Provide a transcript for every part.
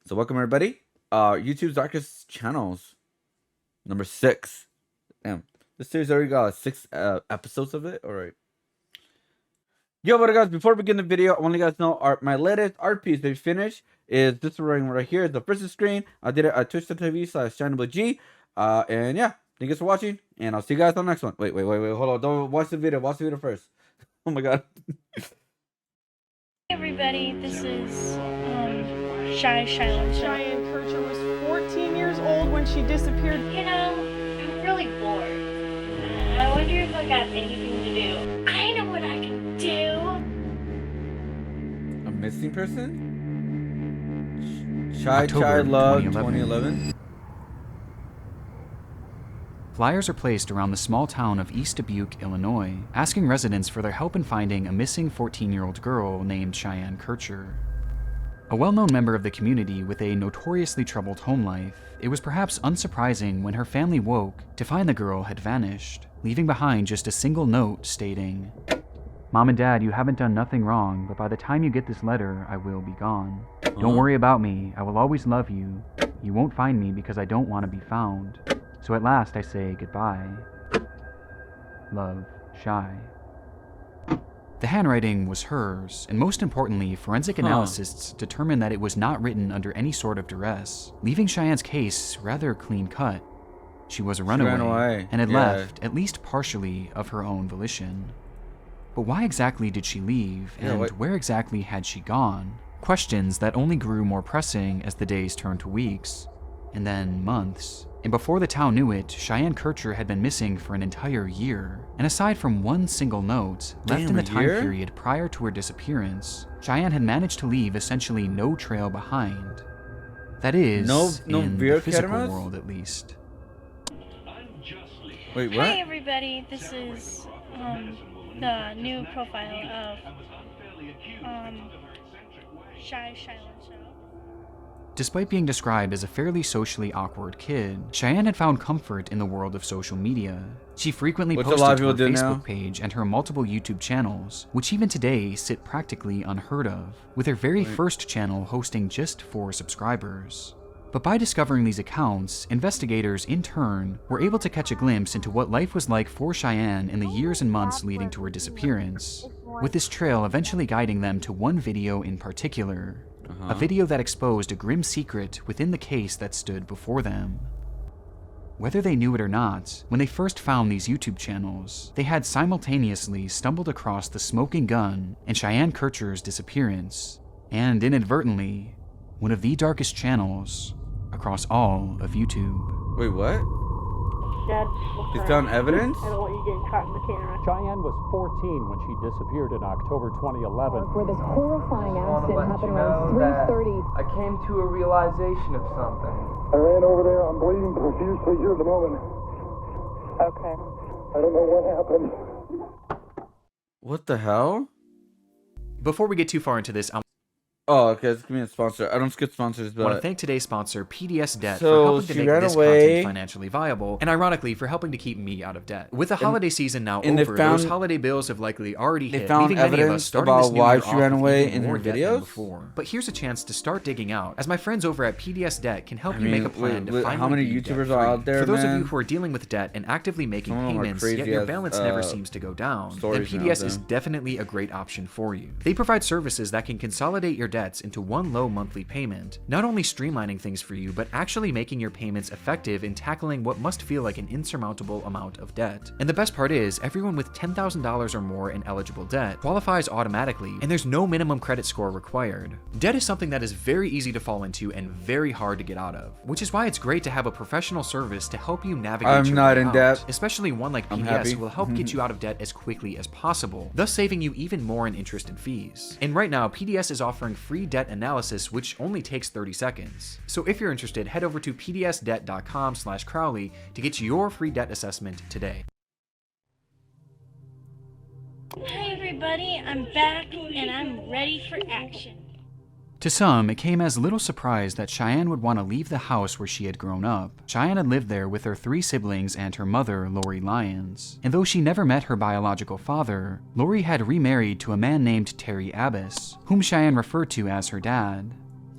So welcome everybody. YouTube's Darkest Channels, number 6. Damn, this series already got 6 episodes of it. All right. Yo, what up, guys? Before we begin the video, I want to let you guys know my latest art piece that we finished is this one right here. It's the first screen. I did it at twitch.tv/ShineBG. And yeah, thank you guys for watching, and I'll see you guys on the next one. Wait, hold on. Don't watch the video. Watch the video first. Oh my god. Hey everybody, this is Cheyenne. Cheyenne Kircher was 14 years old when she disappeared. You know, I'm really bored. I wonder if I got anything to do. I know what I can do. A missing person? Chai Love 2011. Flyers are placed around the small town of East Dubuque, Illinois, asking residents for their help in finding a missing 14-year-old girl named Cheyenne Kircher. A well-known member of the community with a notoriously troubled home life, it was perhaps unsurprising when her family woke to find the girl had vanished, leaving behind just a single note stating, "Mom and Dad, you haven't done nothing wrong, but by the time you get this letter, I will be gone. Don't worry about me, I will always love you. You won't find me because I don't want to be found. So at last I say goodbye. Love, Shy." The handwriting was hers, and most importantly, forensic analysts determined that it was not written under any sort of duress, leaving Cheyenne's case rather clean-cut. She was a runaway and had left, at least partially, of her own volition. But why exactly did she leave, and where exactly had she gone? Questions that only grew more pressing as the days turned to weeks, and then months. And before the town knew it, Cheyenne Kircher had been missing for an entire year. And aside from one single note, left in the time period prior to her disappearance, Cheyenne had managed to leave essentially no trail behind. That is, in the physical world at least. Wait, what? Hi everybody, this is the new profile of Cheyenne Show. Despite being described as a fairly socially awkward kid, Cheyenne had found comfort in the world of social media. She frequently posted to her Facebook page and her multiple YouTube channels, which even today sit practically unheard of, with her very first channel hosting just 4 subscribers. But by discovering these accounts, investigators in turn were able to catch a glimpse into what life was like for Cheyenne in the years and months leading to her disappearance, with this trail eventually guiding them to one video in particular. A video that exposed a grim secret within the case that stood before them. Whether they knew it or not, when they first found these YouTube channels, they had simultaneously stumbled across the smoking gun and Cheyenne Kircher's disappearance, and inadvertently, one of the darkest channels across all of YouTube. Wait, what? Dad, You found evidence? I don't want you getting caught in the camera. Cheyenne was 14 when she disappeared in October 2011. Where this horrifying accident happened around 3:30. I came to a realization of something. I ran over there. I'm bleeding profusely here at the moment. Okay. I don't know what happened. What the hell? Before we get too far into this, Oh, okay, it's gonna be a sponsor. I don't skip sponsors, but I want to thank today's sponsor, PDS Debt, So for helping to she make ran this away. content financially viable, and ironically, for helping to keep me out of debt. With the holiday season now and they over, found- those holiday bills have likely already they hit, found leaving many of us evidence starting about this new why year she off ran with away even in more her debt than videos? before. But here's a chance to start digging out, as my friends over at PDS Debt can help I you mean, make a plan to wait, finally how many be YouTubers debt-free. are out there, For those of man? you who are dealing with debt and actively making Some of them are payments, yet crazy your as, balance never seems to go down, then stories now, PDS is then. definitely a great option for you. They provide services that can consolidate your debts into one low monthly payment, not only streamlining things for you, but actually making your payments effective in tackling what must feel like an insurmountable amount of debt. And the best part is, everyone with $10,000 or more in eligible debt qualifies automatically, and there's no minimum credit score required. Debt is something that is very easy to fall into and very hard to get out of, which is why it's great to have a professional service to help you navigate I'm your not way in out, debt. especially one like I'm PDS happy. who will help get you out of debt as quickly as possible, thus saving you even more in interest and fees. And right now, PDS is offering free debt analysis, which only takes 30 seconds. So if you're interested, head over to pdsdebt.com/Crowley to get your free debt assessment today. Hi everybody, I'm back and I'm ready for action. To some, it came as little surprise that Cheyenne would want to leave the house where she had grown up. Cheyenne had lived there with her 3 siblings and her mother, Lori Lyons. And though she never met her biological father, Lori had remarried to a man named Terry Abbas, whom Cheyenne referred to as her dad.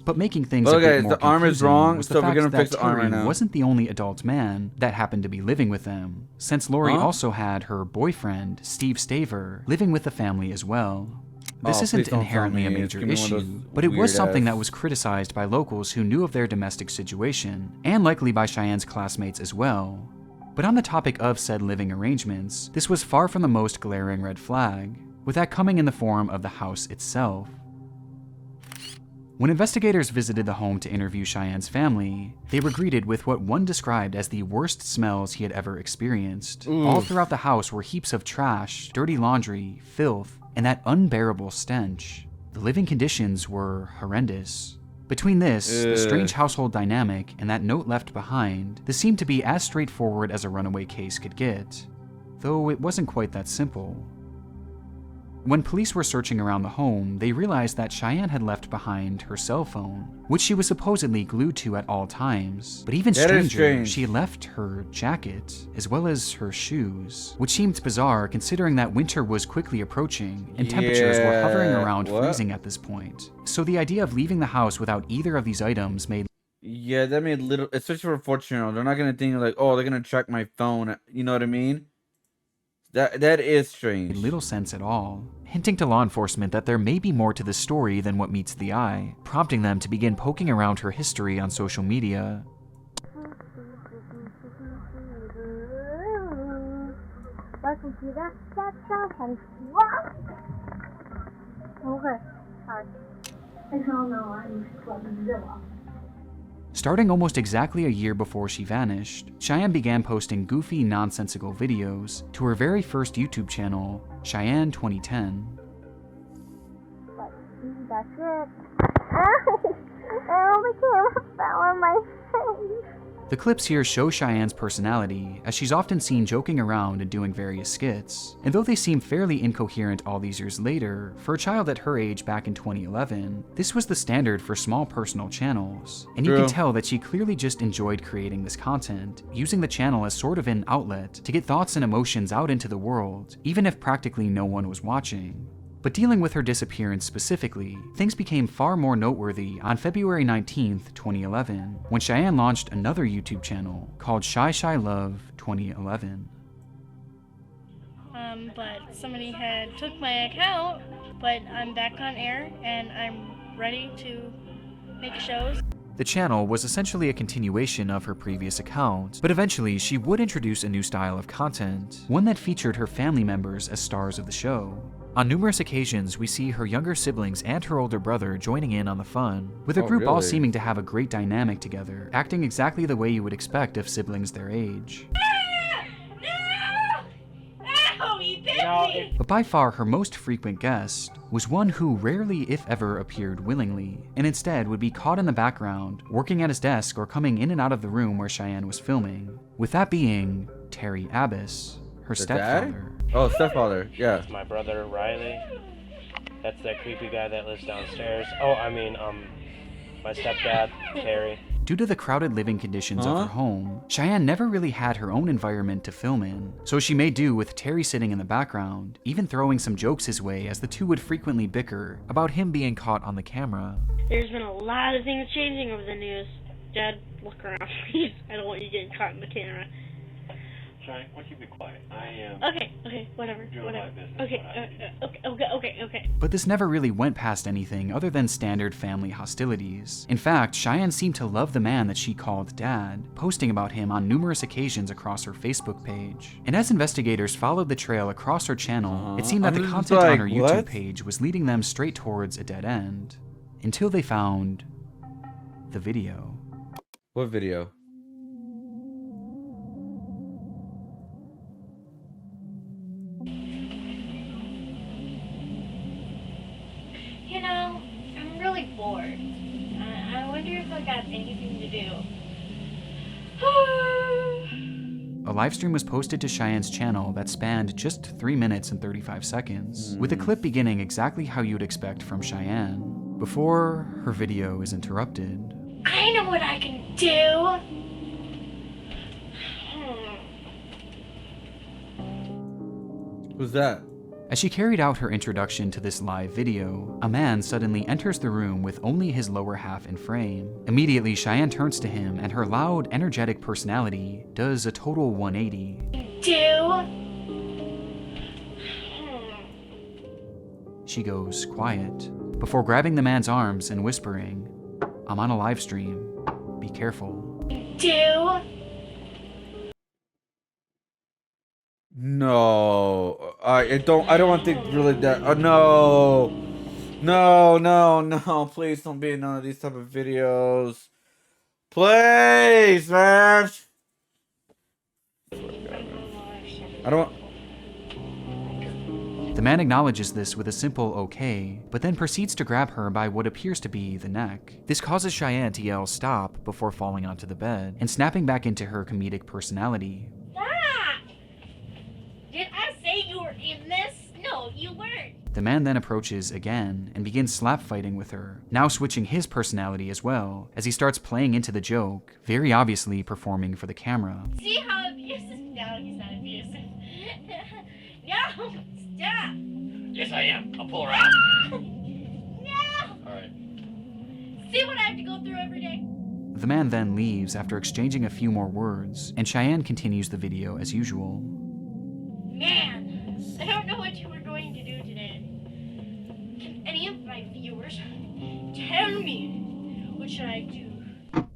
But making things Well, a bit guys, more the arm is confusing wrong, was the so we're fact gonna that fix the arm right Terry now. wasn't the only adult man that happened to be living with them, since Lori Huh? also had her boyfriend, Steve Staver, living with the family as well. This Oh, isn't please don't tell inherently a me it's major gonna be one of issue, those but it was something that weird-ass- was criticized by locals who knew of their domestic situation, and likely by Cheyenne's classmates as well. But on the topic of said living arrangements, this was far from the most glaring red flag, with that coming in the form of the house itself. When investigators visited the home to interview Cheyenne's family, they were greeted with what one described as the worst smells he had ever experienced. All throughout the house were heaps of trash, dirty laundry, filth, and that unbearable stench. The living conditions were horrendous. Between this, the strange household dynamic, and that note left behind, this seemed to be as straightforward as a runaway case could get. Though it wasn't quite that simple. When police were searching around the home, they realized that Cheyenne had left behind her cell phone, which she was supposedly glued to at all times. But even That is stranger, strange. she left her jacket, as well as her shoes, which seemed bizarre considering that winter was quickly approaching and temperatures were hovering Yeah, around what? freezing at this point. So the idea of leaving the house without either of these items made Yeah, that made little, especially for a 14-year-old. They're not gonna think like, oh, they're gonna track my phone. You know what I mean? That is strange. little sense at all, hinting to law enforcement that there may be more to the story than what meets the eye, prompting them to begin poking around her history on social media. Starting almost exactly a year before she vanished, Cheyenne began posting goofy, nonsensical videos to her very first YouTube channel, Cheyenne 2010. That's it. Oh, the camera fell on my face. The clips here show Cheyenne's personality, as she's often seen joking around and doing various skits. And though they seem fairly incoherent all these years later, for a child at her age back in 2011, this was the standard for small personal channels. And you can True. tell that she clearly just enjoyed creating this content, using the channel as sort of an outlet to get thoughts and emotions out into the world, even if practically no one was watching. But dealing with her disappearance specifically, things became far more noteworthy on February 19th, 2011, when Cheyenne launched another YouTube channel called Shy Shy Love 2011. But somebody had took my account, but I'm back on air and I'm ready to make shows. The channel was essentially a continuation of her previous account, but eventually she would introduce a new style of content, one that featured her family members as stars of the show. On numerous occasions, we see her younger siblings and her older brother joining in on the fun, with the Oh, group all really? seeming to have a great dynamic together, acting exactly the way you would expect of siblings their age. Ow, you bit me! But by far her most frequent guest was one who rarely, if ever, appeared willingly, and instead would be caught in the background, working at his desk or coming in and out of the room where Cheyenne was filming, with that being Terry Abbas, her The dad? stepfather. Oh, stepfather. Yeah. My brother Riley. That's that creepy guy that lives downstairs. Oh, I mean, my stepdad, Terry. Due to the crowded living conditions of Huh? her home, Cheyenne never really had her own environment to film in, so she made do with Terry sitting in the background, even throwing some jokes his way as the two would frequently bicker about him being caught on the camera. There's been a lot of things changing over the news. Dad, look around, please. I don't want you getting caught in the camera. Shine, why don't you be quiet? I am Okay, whatever. doing my business. Okay. But this never really went past anything other than standard family hostilities. In fact, Cheyenne seemed to love the man that she called Dad, posting about him on numerous occasions across her Facebook page. And as investigators followed the trail across her channel, it seemed that I'm the just content on like, her YouTube what? page was leading them straight towards a dead end. Until they found the video. What video? You know, I'm really bored. I wonder if I got anything to do. A livestream was posted to Cheyenne's channel that spanned just 3 minutes and 35 seconds, with the clip beginning exactly how you'd expect from Cheyenne, before her video is interrupted. I know what I can do. Who's that? As she carried out her introduction to this live video, a man suddenly enters the room with only his lower half in frame. Immediately, Cheyenne turns to him, and her loud, energetic personality does a total 180. She goes quiet, before grabbing the man's arms and whispering, "I'm on a live stream. Be careful." No, I don't want to think really that. Oh no, no! Please don't be in none of these type of videos. Please, man. I don't. The man acknowledges this with a simple okay, but then proceeds to grab her by what appears to be the neck. This causes Cheyenne to yell stop before falling onto the bed and snapping back into her comedic personality. Did I say you were in this? No, you weren't. The man then approaches again and begins slap fighting with her, now switching his personality as well, as he starts playing into the joke, very obviously performing for the camera. See how abusive? No, he's not abusive. No, stop. Yes, I am. I'll pull her out. No. Alright. See what I have to go through every day? The man then leaves after exchanging a few more words, and Cheyenne continues the video as usual. Man, I don't know what you were going to do today. Can any of my viewers tell me what should I do?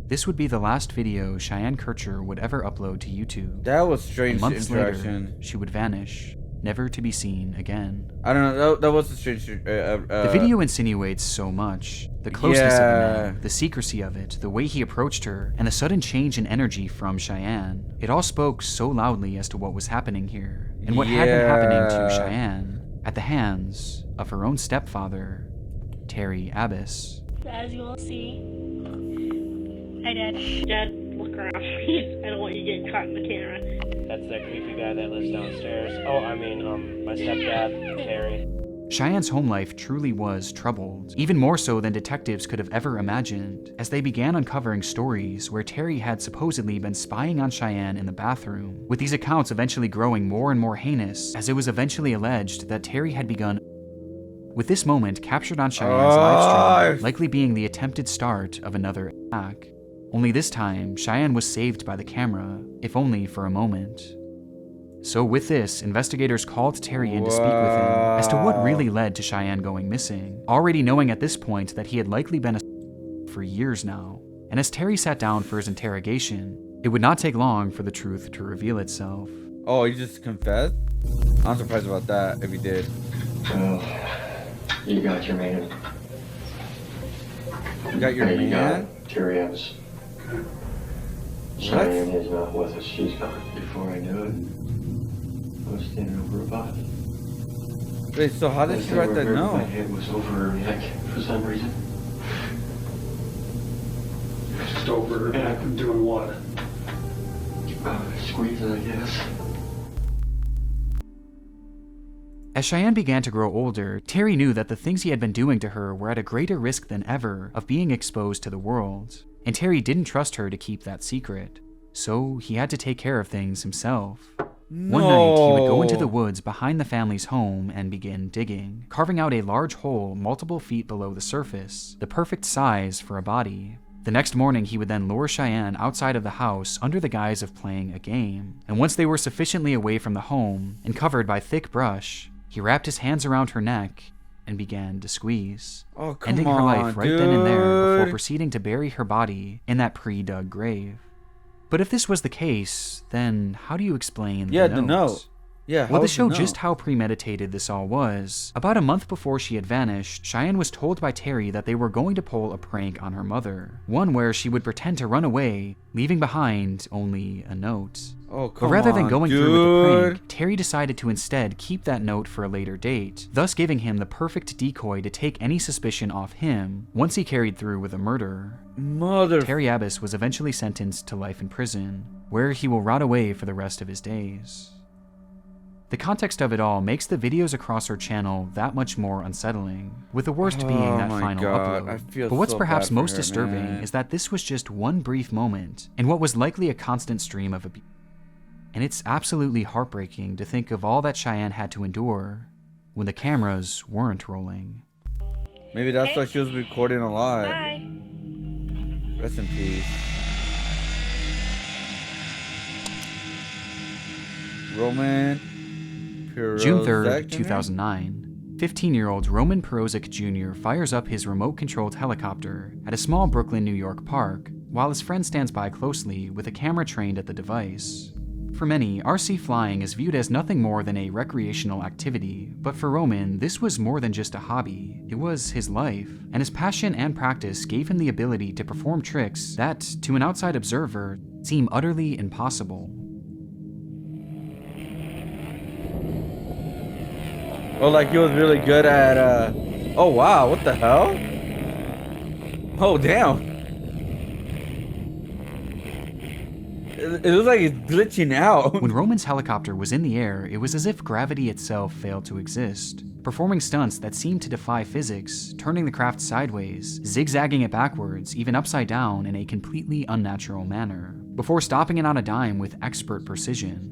This would be the last video Cheyenne Kircher would ever upload to YouTube. That was strange Months interaction. later, she would vanish, never to be seen again. I don't know. That was a strange. The video insinuates so much. The closeness of the man, the secrecy of it, the way he approached her, and the sudden change in energy from Cheyenne. It all spoke so loudly as to what was happening here, and what had been happening to Cheyenne at the hands of her own stepfather, Terry Abbas. As you will see, hi Dad. Dad, look around, please. I don't want you getting caught in the camera. That's that creepy guy that lives downstairs. Oh, I mean, my stepdad, Terry. Cheyenne's home life truly was troubled, even more so than detectives could have ever imagined, as they began uncovering stories where Terry had supposedly been spying on Cheyenne in the bathroom, with these accounts eventually growing more and more heinous, as it was eventually alleged that Terry had begun, with this moment captured on Cheyenne's live stream, likely being the attempted start of another attack. Only this time, Cheyenne was saved by the camera, if only for a moment. So with this, investigators called Terry in to speak with him as to what really led to Cheyenne going missing, already knowing at this point that he had likely been a for years now. And as Terry sat down for his interrogation, it would not take long for the truth to reveal itself. Oh, he just confessed? I'm surprised about that, if he did. Well, you got your man. You got your man? You got Terry Abbas. Cheyenne is not with us. She's gone. Before I knew it, I was standing over her body. Wait, so how did she write that note? My head was over her neck for some reason. Just over her neck and doing what? Squeezing, I guess. As Cheyenne began to grow older, Terry knew that the things he had been doing to her were at a greater risk than ever of being exposed to the world, and Terry didn't trust her to keep that secret, so he had to take care of things himself. One night, he would go into the woods behind the family's home and begin digging, carving out a large hole multiple feet below the surface, the perfect size for a body. The next morning, he would then lure Cheyenne outside of the house under the guise of playing a game, and once they were sufficiently away from the home and covered by thick brush, he wrapped his hands around her neck and began to squeeze, ending her life right then and there before proceeding to bury her body in that pre-dug grave. But if this was the case, then how do you explain the note? Yeah, well, to show just how premeditated this all was, about a month before she had vanished, Cheyenne was told by Terry that they were going to pull a prank on her mother. One where she would pretend to run away, leaving behind only a note. But rather than going through with the prank, Terry decided to instead keep that note for a later date, thus giving him the perfect decoy to take any suspicion off him once he carried through with a murder. Terry Abbas was eventually sentenced to life in prison, where he will rot away for the rest of his days. The context of it all makes the videos across her channel that much more unsettling, with the worst being that final upload. But what's perhaps most disturbing is that this was just one brief moment in what was likely a constant stream of abuse. And it's absolutely heartbreaking to think of all that Cheyenne had to endure when the cameras weren't rolling. Maybe that's why she was recording a lot. Bye. Rest in peace. Roman Perozic June 3rd, Jr.? 2009, 15-year-old Roman Perozic Jr. fires up his remote-controlled helicopter at a small Brooklyn, New York park, while his friend stands by closely with a camera trained at the device. For many, RC flying is viewed as nothing more than a recreational activity, but for Roman, this was more than just a hobby. It was his life, and his passion and practice gave him the ability to perform tricks that, to an outside observer, seem utterly impossible. Oh, like he was really good at, oh wow, what the hell? Oh, damn. It looks like it's glitching out. When Roman's helicopter was in the air, it was as if gravity itself failed to exist, performing stunts that seemed to defy physics, turning the craft sideways, zigzagging it backwards, even upside down in a completely unnatural manner, before stopping it on a dime with expert precision.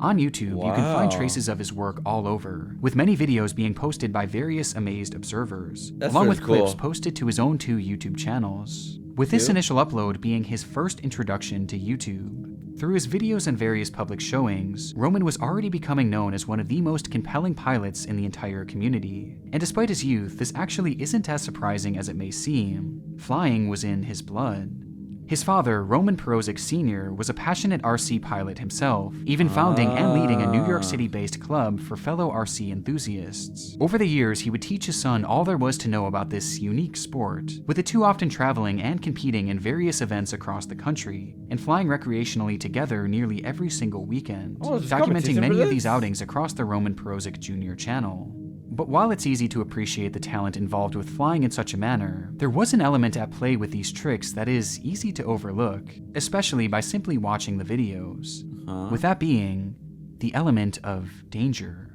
On YouTube, you can find traces of his work all over, with many videos being posted by various amazed observers, along with clips posted to his own 2 YouTube channels, with this initial upload being his first introduction to YouTube. Through his videos and various public showings, Roman was already becoming known as one of the most compelling pilots in the entire community. And despite his youth, this actually isn't as surprising as it may seem. Flying was in his blood. His father, Roman Perozic Sr., was a passionate RC pilot himself, even founding and leading a New York City-based club for fellow RC enthusiasts. Over the years, he would teach his son all there was to know about this unique sport, with the two often traveling and competing in various events across the country, and flying recreationally together nearly every single weekend, documenting many of these outings across the Roman Perozic Jr. channel. But while it's easy to appreciate the talent involved with flying in such a manner, there was an element at play with these tricks that is easy to overlook, especially by simply watching the videos. With that being, the element of danger.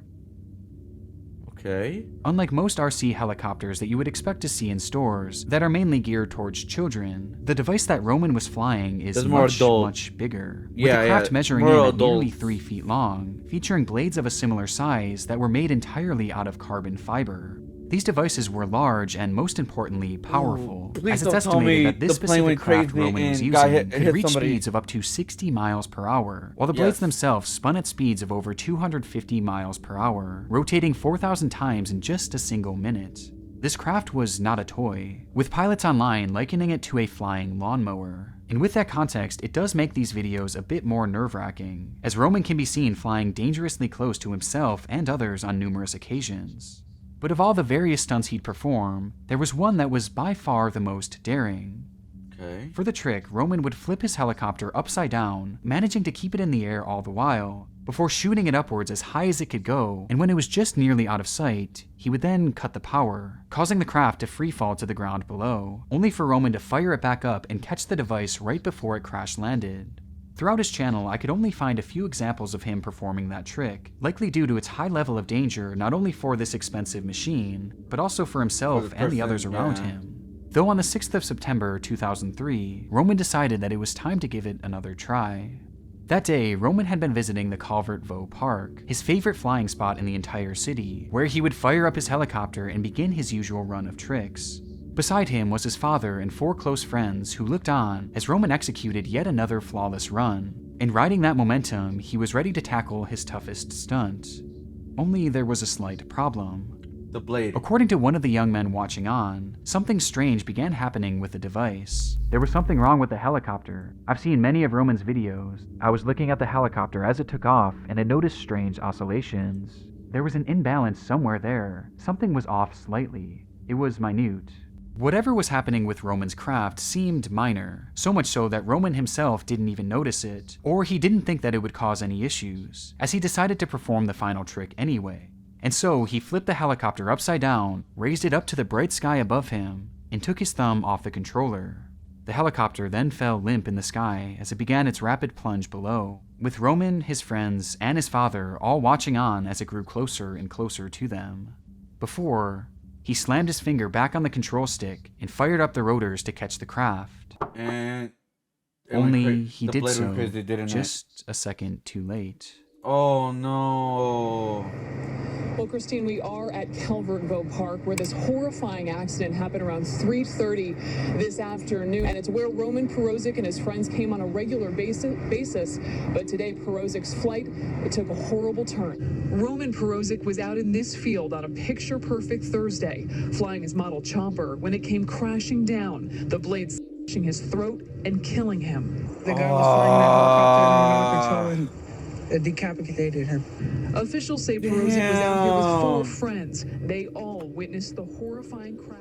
Okay. Unlike most RC helicopters that you would expect to see in stores that are mainly geared towards children, the device that Roman was flying is much bigger, with the craft measuring in at nearly 3 feet long, featuring blades of a similar size that were made entirely out of carbon fiber. These devices were large and, most importantly, powerful, as it's estimated that this specific craft Roman was using could reach speeds of up to 60 miles per hour, while the blades themselves spun at speeds of over 250 miles per hour, rotating 4,000 times in just a single minute. This craft was not a toy, with pilots online likening it to a flying lawnmower. And with that context, it does make these videos a bit more nerve-wracking, as Roman can be seen flying dangerously close to himself and others on numerous occasions. But of all the various stunts he'd perform, there was one that was by far the most daring. For the trick, Roman would flip his helicopter upside down, managing to keep it in the air all the while, before shooting it upwards as high as it could go, and when it was just nearly out of sight, he would then cut the power, causing the craft to free fall to the ground below, only for Roman to fire it back up and catch the device right before it crash landed. Throughout his channel, I could only find a few examples of him performing that trick, likely due to its high level of danger not only for this expensive machine, but also for himself and the others around him. Though on the 6th of September 2003, Roman decided that it was time to give it another try. That day, Roman had been visiting the Calvert Vaux Park, his favorite flying spot in the entire city, where he would fire up his helicopter and begin his usual run of tricks. Beside him was his father and 4 close friends who looked on as Roman executed yet another flawless run, and riding that momentum, he was ready to tackle his toughest stunt. Only there was a slight problem. The blade. According to one of the young men watching on, something strange began happening with the device. There was something wrong with the helicopter. I've seen many of Roman's videos. I was looking at the helicopter as it took off and had noticed strange oscillations. There was an imbalance somewhere there. Something was off slightly. It was minute. Whatever was happening with Roman's craft seemed minor, so much so that Roman himself didn't even notice it, or he didn't think that it would cause any issues, as he decided to perform the final trick anyway. And so he flipped the helicopter upside down, raised it up to the bright sky above him, and took his thumb off the controller. The helicopter then fell limp in the sky as it began its rapid plunge below, with Roman, his friends, and his father all watching on as it grew closer and closer to them. Before, he slammed his finger back on the control stick and fired up the rotors to catch the craft. And Only he the did blade so went crazy, didn't it? just a second too late. Oh no. Well, Christine, we are at Calvertville Park, where this horrifying accident happened around 3:30 this afternoon. And it's where Roman Perozik and his friends came on a regular basis. But today, Perozik's flight, it took a horrible turn. Roman Perozik was out in this field on a picture-perfect Thursday, flying his model chopper when it came crashing down, the blade slashing his throat and killing him. The guy was flying that helicopter in New York and decapitated him. Officials say Perozik was out here with 4 friends. They all witnessed the horrifying crash.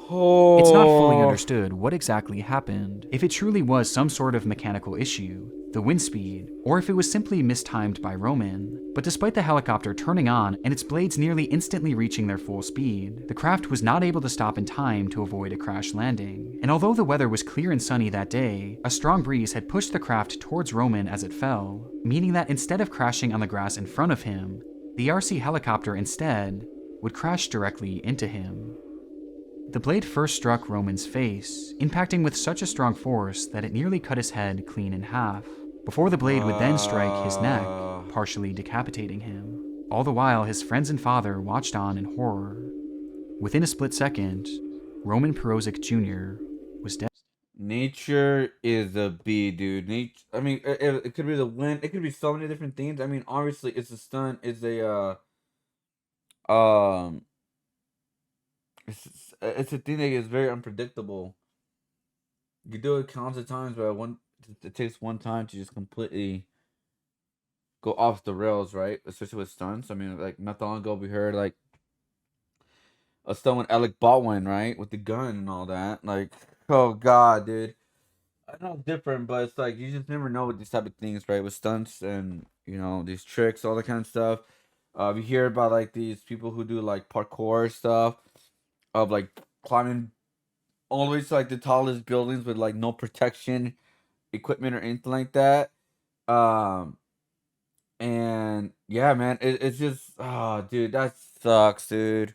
Oh. It's not fully understood what exactly happened, if it truly was some sort of mechanical issue, the wind speed, or if it was simply mistimed by Roman. But despite the helicopter turning on and its blades nearly instantly reaching their full speed, the craft was not able to stop in time to avoid a crash landing. And although the weather was clear and sunny that day, a strong breeze had pushed the craft towards Roman as it fell, meaning that instead of crashing on the grass in front of him, the RC helicopter instead would crash directly into him. The blade first struck Roman's face, impacting with such a strong force that it nearly cut his head clean in half, before the blade would then strike his neck, partially decapitating him. All the while, his friends and father watched on in horror. Within a split second, Roman Perozik Jr. was dead. Nature is a B, dude. I mean, it could be the wind. It could be so many different things. I mean, obviously, it's a stunt. It's it's a thing that is very unpredictable. You do it countless of times, but it takes one time to just completely go off the rails, right? Especially with stunts. I mean, like not that long ago, we heard like a stunt with Alec Baldwin, right, with the gun and all that. Like, oh god, dude. I know it's different, but it's like you just never know with these type of things, right? With stunts and these tricks, all that kind of stuff. We hear about like these people who do like parkour stuff, of like climbing all the way to like the tallest buildings with like no protection equipment or anything like that. And yeah, man, it's just dude, that sucks, dude.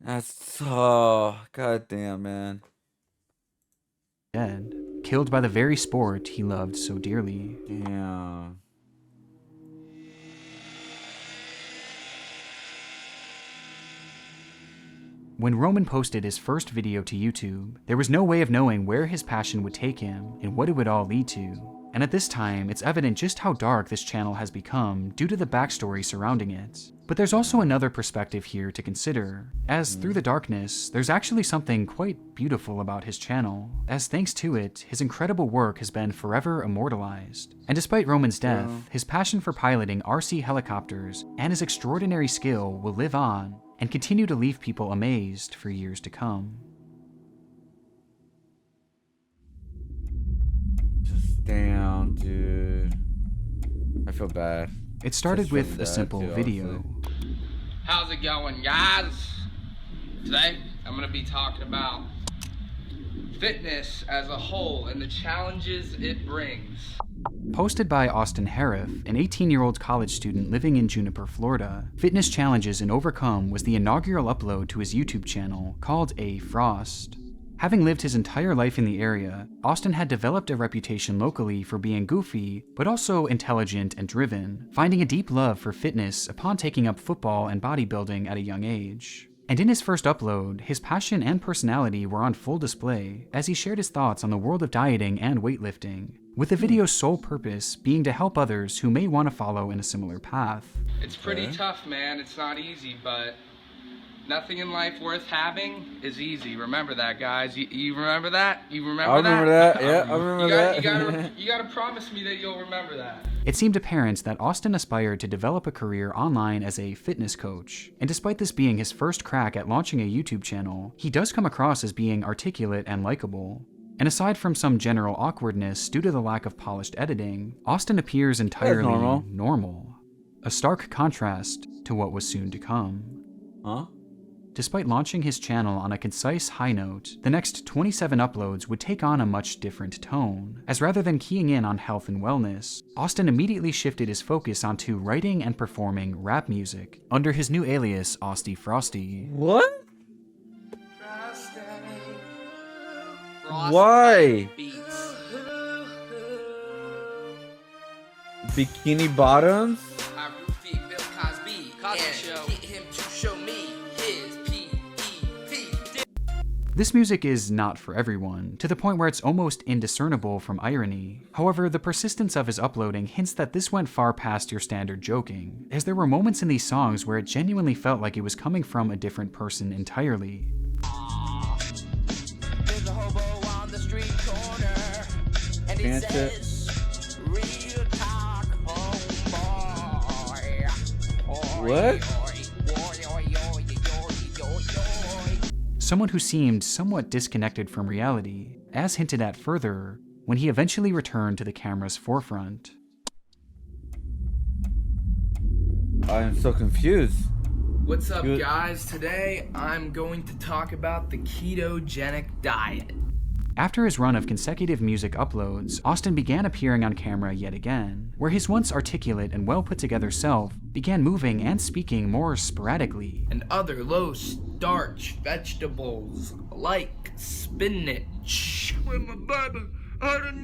That's so goddamn, man. Dead, killed by the very sport he loved so dearly. Yeah. When Roman posted his first video to YouTube, there was no way of knowing where his passion would take him and what it would all lead to. And at this time, it's evident just how dark this channel has become due to the backstory surrounding it. But there's also another perspective here to consider, as through the darkness, there's actually something quite beautiful about his channel, as thanks to it, his incredible work has been forever immortalized. And despite Roman's death, his passion for piloting RC helicopters and his extraordinary skill will live on and continue to leave people amazed for years to come. Just damn, dude. I feel bad. It started with a simple video. How's it going, guys? Today, I'm gonna be talking about fitness as a whole and the challenges it brings. Posted by Austin Harriff, an 18-year-old college student living in Juniper, Florida, Fitness Challenges and Overcome was the inaugural upload to his YouTube channel called A Frost. Having lived his entire life in the area, Austin had developed a reputation locally for being goofy, but also intelligent and driven, finding a deep love for fitness upon taking up football and bodybuilding at a young age. And in his first upload, his passion and personality were on full display as he shared his thoughts on the world of dieting and weightlifting, with the video's sole purpose being to help others who may want to follow in a similar path. It's pretty tough, man. It's not easy, but nothing in life worth having is easy. Remember that, guys. You remember that? You remember that? I remember that. Yeah, I remember that. You gotta promise me that you'll remember that. It seemed apparent that Austin aspired to develop a career online as a fitness coach, and despite this being his first crack at launching a YouTube channel, he does come across as being articulate and likable. And aside from some general awkwardness due to the lack of polished editing, Austin appears entirely normal. A stark contrast to what was soon to come. Huh? Despite launching his channel on a concise high note, the next 27 uploads would take on a much different tone, as rather than keying in on health and wellness, Austin immediately shifted his focus onto writing and performing rap music under his new alias, Austy Frosty. What? Why? Bikini Bottoms? I roofied Bill Cosby and get him to show me his PEP. This music is not for everyone, to the point where it's almost indiscernible from irony. However, the persistence of his uploading hints that this went far past your standard joking, as there were moments in these songs where it genuinely felt like it was coming from a different person entirely. There's a hobo on the street corner, and it Can't says, "Real talk, homeboy." What? Someone who seemed somewhat disconnected from reality, as hinted at further, when he eventually returned to the camera's forefront. I am so confused. What's up, guys? Today I'm going to talk about the ketogenic diet. After his run of consecutive music uploads, Austin began appearing on camera yet again, where his once articulate and well put together self began moving and speaking more sporadically. And other low starch vegetables like spinach. With my baby, with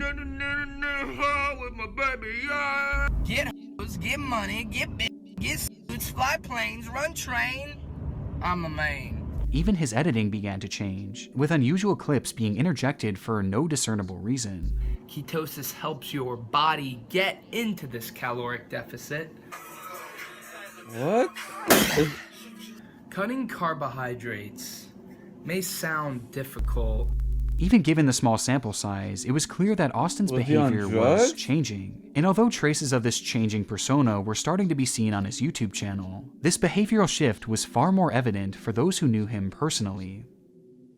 my baby, yeah. Get hoes, get money, get bitch, get suits, fly planes, run train. I'm a man. Even his editing began to change, with unusual clips being interjected for no discernible reason. Ketosis helps your body get into this caloric deficit. What? Cutting carbohydrates may sound difficult. Even given the small sample size, it was clear that Austin's behavior was changing. And although traces of this changing persona were starting to be seen on his YouTube channel, this behavioral shift was far more evident for those who knew him personally.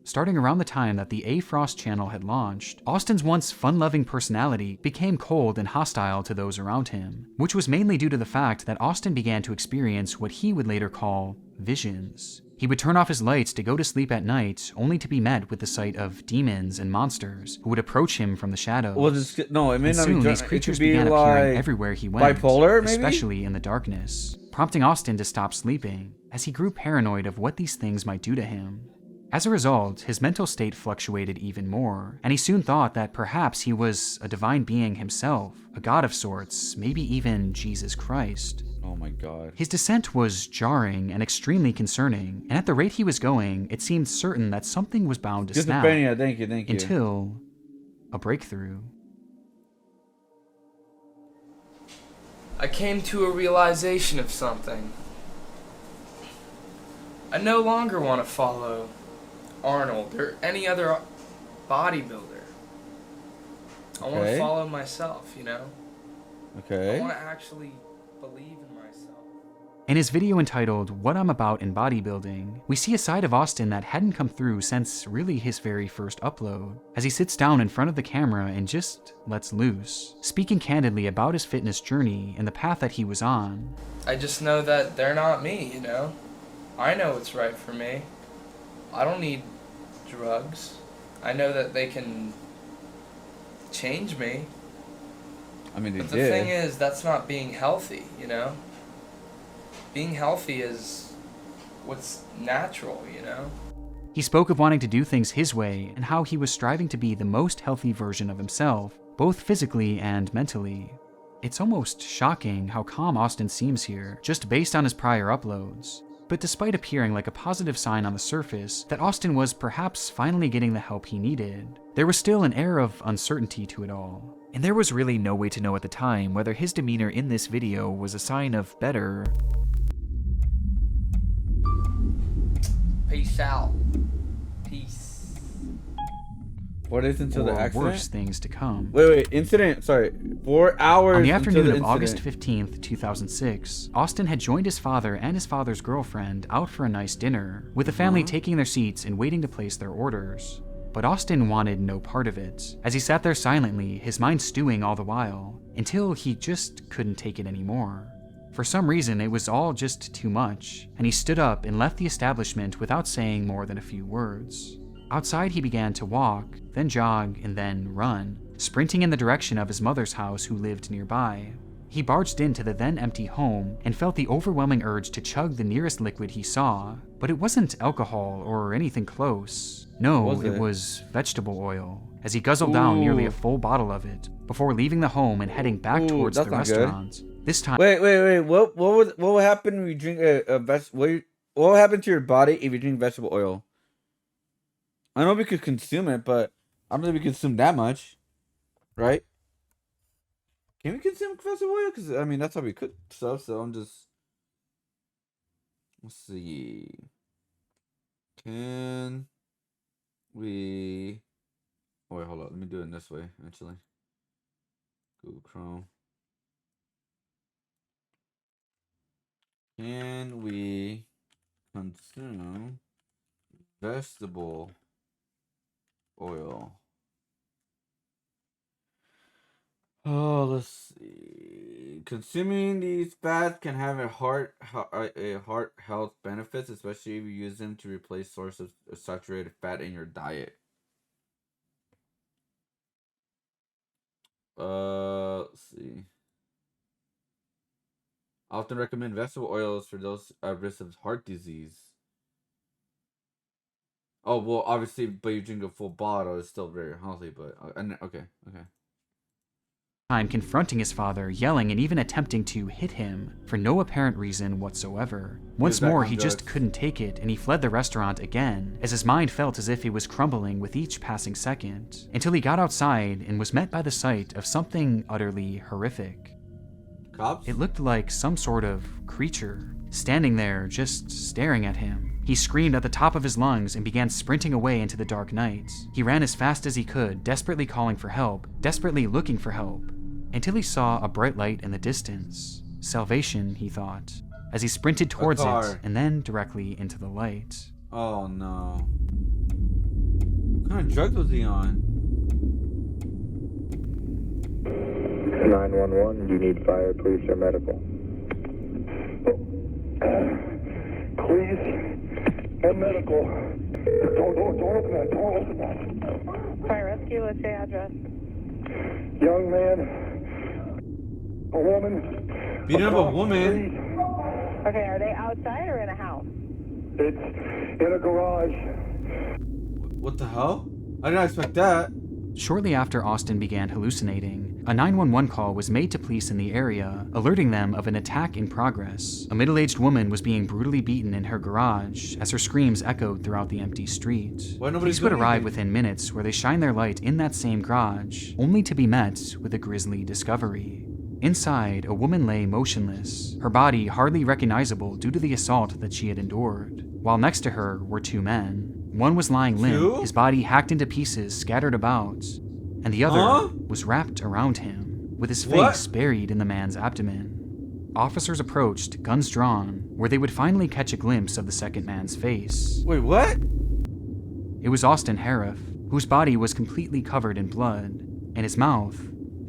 Starting around the time that the A Frost channel had launched, Austin's once fun-loving personality became cold and hostile to those around him, which was mainly due to the fact that Austin began to experience what he would later call visions. He would turn off his lights to go to sleep at night, only to be met with the sight of demons and monsters who would approach him from the shadows. Well, no, it may and not soon be. these creatures be began like appearing everywhere he went, bipolar, maybe? especially in the darkness, prompting Austin to stop sleeping, as he grew paranoid of what these things might do to him. As a result, his mental state fluctuated even more, and he soon thought that perhaps he was a divine being himself, a god of sorts, maybe even Jesus Christ. Oh my god. His descent was jarring and extremely concerning, and at the rate he was going, it seemed certain that something was bound to snap. Schizophrenia, thank you. Until a breakthrough. I came to a realization of something. I no longer want to follow Arnold or any other bodybuilder. I want to follow myself, you know? Okay. I want to actually believe in myself. In his video entitled What I'm About in Bodybuilding, we see a side of Austin that hadn't come through since really his very first upload, as he sits down in front of the camera and just lets loose, speaking candidly about his fitness journey and the path that he was on. I just know that they're not me, you know? I know what's right for me. I don't need drugs. I know that they can change me. I mean, but the thing is, that's not being healthy, you know? Being healthy is what's natural, you know? He spoke of wanting to do things his way and how he was striving to be the most healthy version of himself, both physically and mentally. It's almost shocking how calm Austin seems here, just based on his prior uploads. But despite appearing like a positive sign on the surface that Austin was perhaps finally getting the help he needed, there was still an air of uncertainty to it all. And there was really no way to know at the time whether his demeanor in this video was a sign of better. Peace out. Peace. What is until the accident? Worse things to come. Wait, incident. Sorry, 4 hours. On the afternoon of incident. August 15th, 2006, Austin had joined his father and his father's girlfriend out for a nice dinner, with the family taking their seats and waiting to place their orders. But Austin wanted no part of it, as he sat there silently, his mind stewing all the while, until he just couldn't take it anymore. For some reason, it was all just too much, and he stood up and left the establishment without saying more than a few words. Outside, he began to walk, then jog, and then run, sprinting in the direction of his mother's house, who lived nearby. He barged into the then empty home and felt the overwhelming urge to chug the nearest liquid he saw, but it wasn't alcohol or anything close. No, it was vegetable oil, as he guzzled down nearly a full bottle of it before leaving the home and heading back towards the restaurant. This time— Wait. What will happen when you drink what will happen to your body if you drink vegetable oil? I know we could consume it, but I don't think we consume that much, right? Can we consume vegetable oil? Because I mean that's how we cook stuff. So I'm just, let's see. Can we? Oh wait, hold on. Let me do it this way. Actually, Google Chrome. Can we consume vegetable oil? Oh, let's see. Consuming these fats can have a heart health benefits, especially if you use them to replace sources of saturated fat in your diet. Let's see. I often recommend vegetable oils for those at risk of heart disease. Oh, well, obviously, but you drink a full bottle, it's still very healthy, but okay. Time confronting his father, yelling and even attempting to hit him for no apparent reason whatsoever. Once more, he just couldn't take it, and he fled the restaurant again, as his mind felt as if he was crumbling with each passing second, until he got outside and was met by the sight of something utterly horrific. Cops? It looked like some sort of creature, standing there just staring at him. He screamed at the top of his lungs and began sprinting away into the dark night. He ran as fast as he could, desperately calling for help, desperately looking for help, until he saw a bright light in the distance. Salvation, he thought, as he sprinted towards it and then directly into the light. Oh no. What kind of drug was he on? 911, you need fire, police, or medical? Please, and medical. Don't open that. Don't open that. Fire rescue, what's your address? Young man, a woman. Beating up a woman? Okay, are they outside or in a house? It's in a garage. What the hell? I didn't expect that. Shortly after Austin began hallucinating, a 911 call was made to police in the area, alerting them of an attack in progress. A middle-aged woman was being brutally beaten in her garage as her screams echoed throughout the empty street. Police would arrive within minutes, where they shine their light in that same garage, only to be met with a grisly discovery. Inside, a woman lay motionless, her body hardly recognizable due to the assault that she had endured, while next to her were two men. One was lying limp, his body hacked into pieces scattered about, and the other was wrapped around him, with his face buried in the man's abdomen. Officers approached, guns drawn, where they would finally catch a glimpse of the second man's face. Wait, what? It was Austin Harif, whose body was completely covered in blood, and his mouth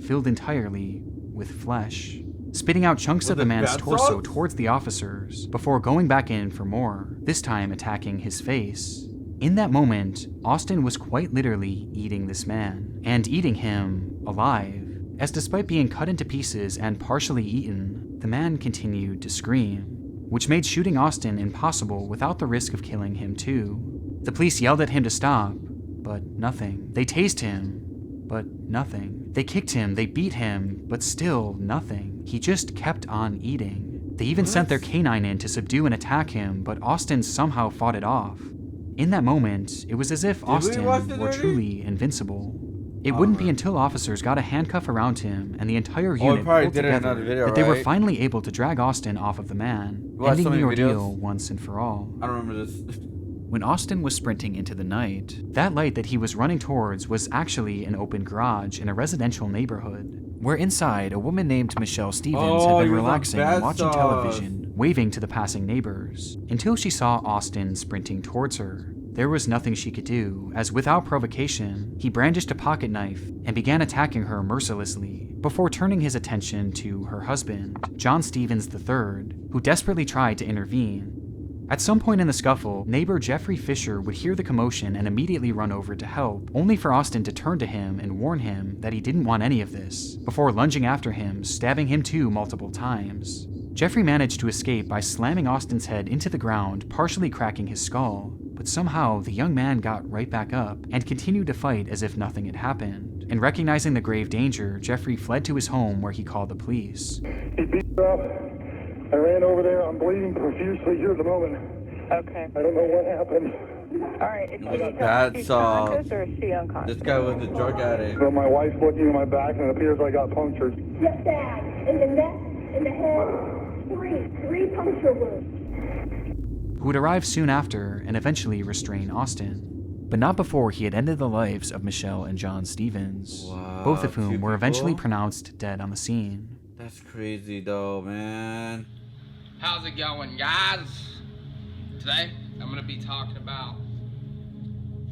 filled entirely with flesh, spitting out chunks of the man's torso towards the officers before going back in for more, this time attacking his face. In that moment, Austin was quite literally eating this man, and eating him alive, as despite being cut into pieces and partially eaten, the man continued to scream, which made shooting Austin impossible without the risk of killing him too. The police yelled at him to stop, but nothing. They tased him, but nothing. They kicked him, they beat him, but still nothing. He just kept on eating. They even sent their canine in to subdue and attack him, but Austin somehow fought it off. In that moment, it was as if Austin were truly invincible. It wouldn't be until officers got a handcuff around him and the entire unit pulled together that they were finally able to drag Austin off of the man, ending the ordeal once and for all. I don't remember this. When Austin was sprinting into the night, that light that he was running towards was actually an open garage in a residential neighborhood, where inside a woman named Michelle Stevens had been relaxing and watching television, waving to the passing neighbors, until she saw Austin sprinting towards her. There was nothing she could do, as without provocation, he brandished a pocket knife and began attacking her mercilessly, before turning his attention to her husband, John Stevens III, who desperately tried to intervene. At some point in the scuffle, neighbor Jeffrey Fisher would hear the commotion and immediately run over to help, only for Austin to turn to him and warn him that he didn't want any of this, before lunging after him, stabbing him too multiple times. Jeffrey managed to escape by slamming Austin's head into the ground, partially cracking his skull, but somehow the young man got right back up and continued to fight as if nothing had happened. And recognizing the grave danger, Jeffrey fled to his home where he called the police. He beat her up. I ran over there. I'm bleeding profusely here at the moment. Okay. I don't know what happened. All right. Is she Bad she's sauce. conscious or is she unconscious? This guy was a drug addict. So my wife's looking at my back and it appears I got punctured. Just that. In the neck, in the head, three puncture wounds. Who would arrive soon after and eventually restrain Austin. But not before he had ended the lives of Michelle and John Stevens, both of whom were eventually pronounced dead on the scene. That's crazy though, man. How's it going, guys? Today, I'm gonna be talking about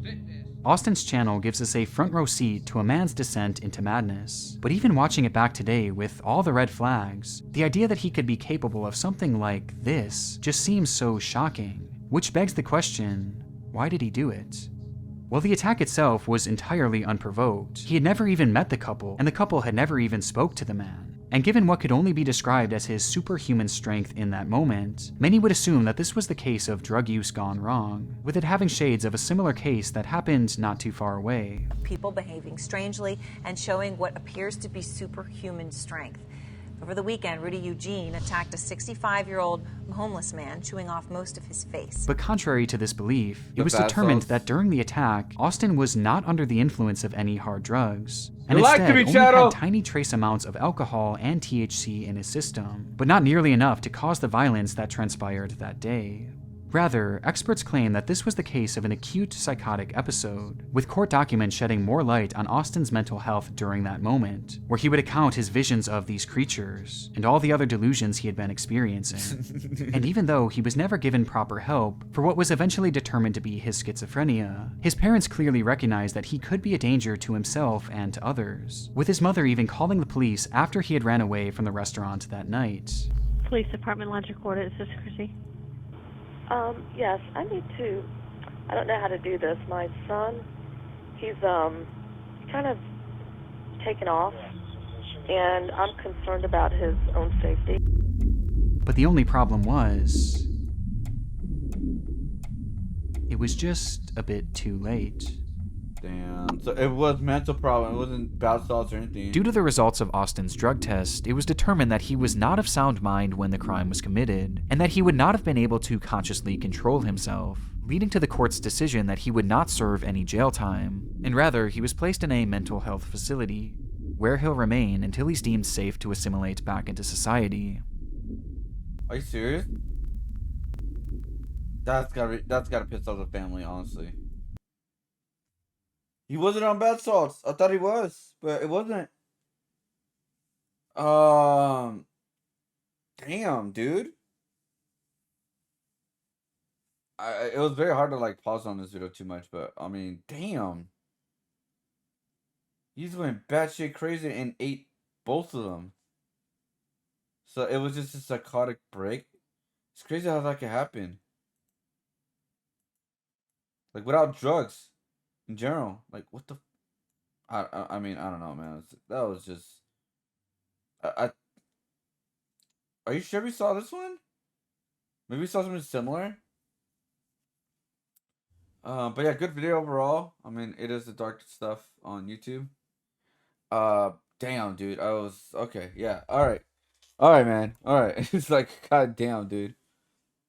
fitness. Austin's channel gives us a front row seat to a man's descent into madness. But even watching it back today with all the red flags, the idea that he could be capable of something like this just seems so shocking. Which begs the question, why did he do it? Well, the attack itself was entirely unprovoked. He had never even met the couple, and the couple had never even spoke to the man. And given what could only be described as his superhuman strength in that moment, many would assume that this was the case of drug use gone wrong, with it having shades of a similar case that happened not too far away. People behaving strangely and showing what appears to be superhuman strength. Over the weekend, Rudy Eugene attacked a 65-year-old homeless man, chewing off most of his face. But contrary to this belief, it was determined that during the attack, Austin was not under the influence of any hard drugs, and instead only had tiny trace amounts of alcohol and THC in his system, but not nearly enough to cause the violence that transpired that day. Rather, experts claim that this was the case of an acute psychotic episode, with court documents shedding more light on Austin's mental health during that moment, where he would account his visions of these creatures and all the other delusions he had been experiencing. And even though he was never given proper help for what was eventually determined to be his schizophrenia, his parents clearly recognized that he could be a danger to himself and to others, with his mother even calling the police after he had ran away from the restaurant that night. Police Department, Logic Order, this is Chrissy. Yes, I don't know how to do this. My son, he's kind of taken off, and I'm concerned about his own safety. But the only problem was, it was just a bit too late. Damn. So it was mental problem. It wasn't bad thoughts or anything. Due to the results of Austin's drug test, it was determined that he was not of sound mind when the crime was committed, and that he would not have been able to consciously control himself, leading to the court's decision that he would not serve any jail time, and rather he was placed in a mental health facility, where he'll remain until he's deemed safe to assimilate back into society. Are you serious? That's gotta piss off the family, honestly. He wasn't on bath salts. I thought he was, but it wasn't. Damn, dude. It was very hard to like pause on this video too much, but I mean, damn. He's went batshit crazy and ate both of them. So it was just a psychotic break. It's crazy how that could happen. Like without drugs. In general, like what the, I mean I don't know, man. That was just, are you sure we saw this one? Maybe we saw something similar. But yeah, good video overall. I mean, it is the dark stuff on YouTube. Damn, dude. I was okay. Yeah. All right, man. All right. It's like, god damn, dude.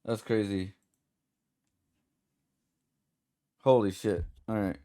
That's crazy. Holy shit. All right.